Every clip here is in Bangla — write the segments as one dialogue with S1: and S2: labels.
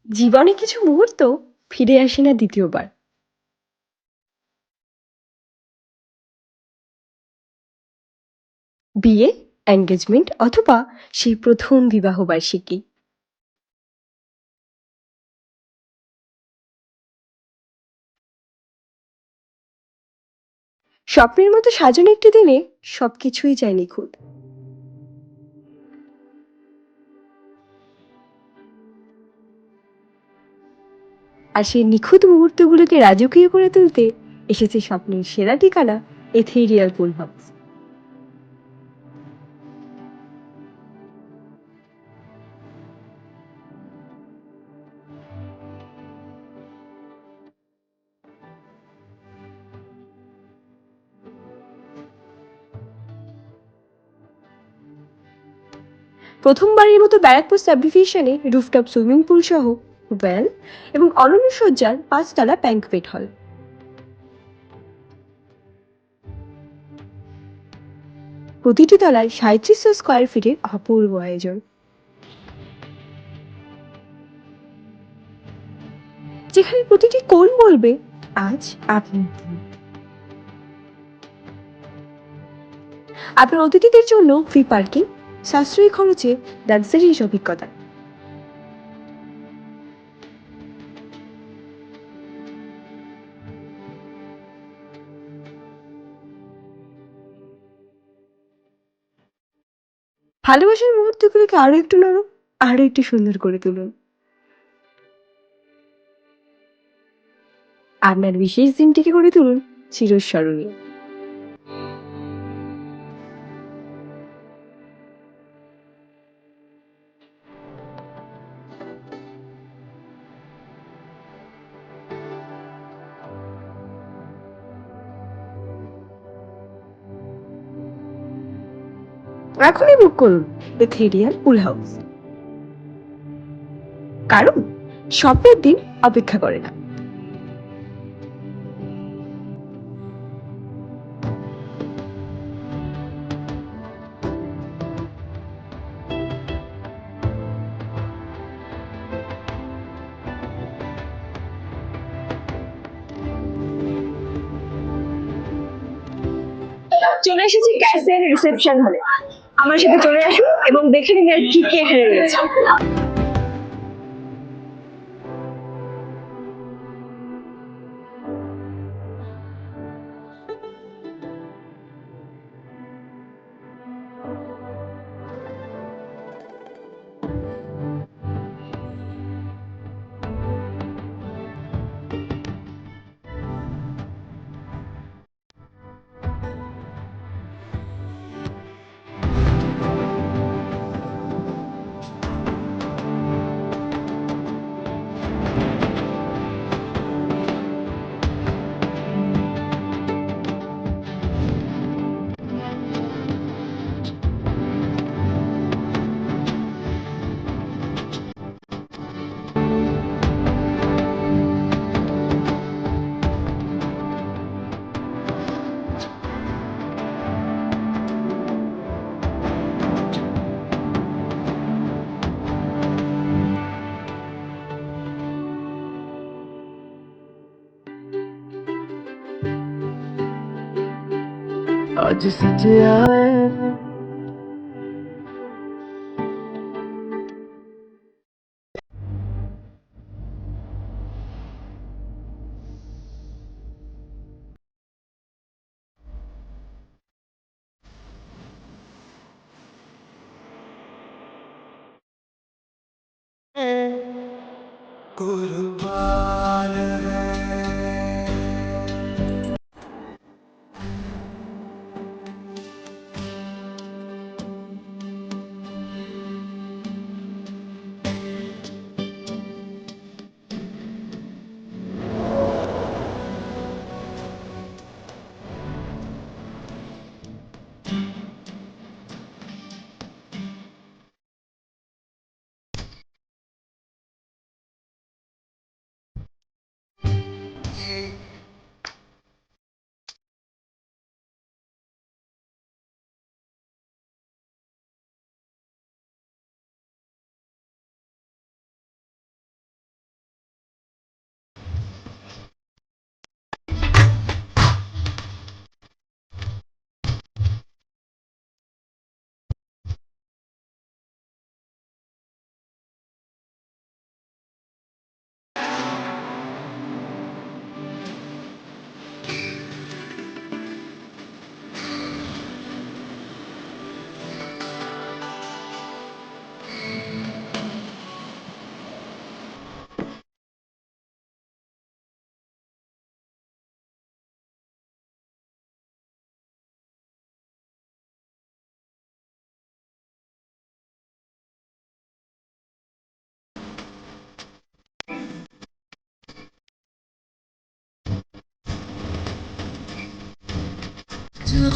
S1: জীবনে কিছু মুহূর্ত ফিরে আসে না দ্বিতীয়বার। বিয়ে, এনগেজমেন্ট অথবা সেই প্রথম বিবাহবার্ষিকী। স্বপ্নের মতো সাজানো একটি দিনে সবকিছুই যায় নিখুঁত। আর সেই নিখুঁত মুহূর্তগুলোকে রাজকীয় করে তুলতে এসেছে স্বপ্নের সেরা ঠিকানা, এথেরিয়াল পুল হাউস। প্রথমবারের মতো ব্যারাকপুর সাবডিভিশনে রুফটপ সুইমিং পুল সহ ওয়েল এবং অনন্য সজ্জার ৫ তলা ব্যাংকোয়েট হল। প্রতিটি তলায় ৩৭০০ স্কোয়ার ফিটের অপূর্ব আয়োজন, যেখানে প্রতিটি কোণ বলবে আজ আপনি। আপনার অতিথিদের জন্য ফ্রি পার্কিং, সাশ্রয়ী খরচে লাক্সারিয়াস অভিজ্ঞতা। ভালোবাসার মুহূর্তগুলোকে আরো একটু নরম, আরো একটু সুন্দর করে তুলুন। আপনার বিশেষ দিনটিকে করে তুলুন চিরস্মরণীয়। এখনই বুক করুন এথেরিয়াল পুল হাউস, কারণ স্বপ্নের দিন অপেক্ষা করে না। চলে এসেছি ক্যাসের রিসেপশন হলে। আমার সাথে চলে আসুন এবং দেখে নিন আর কি কি এখানে রয়েছে। आज सच आए कुर्बान है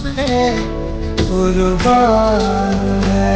S2: में कुर्बान है।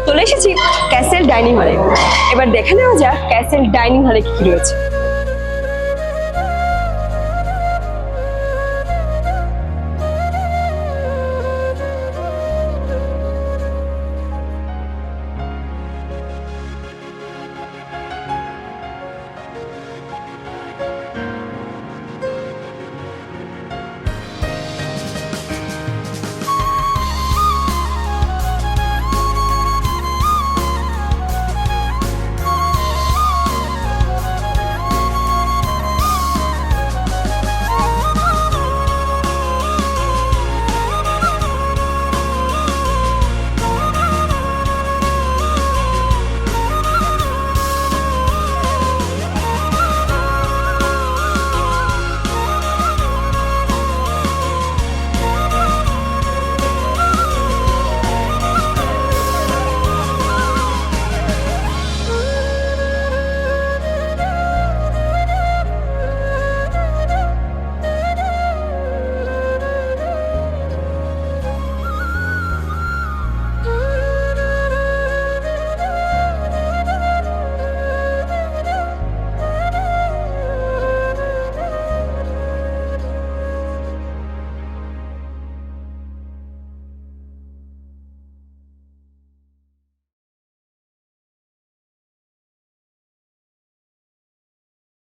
S1: চলে এসেছি ক্যাসেল ডাইনিং হলে। এবার দেখে নেওয়া যাক ক্যাসেল ডাইনিং হলে কি কি রয়েছে।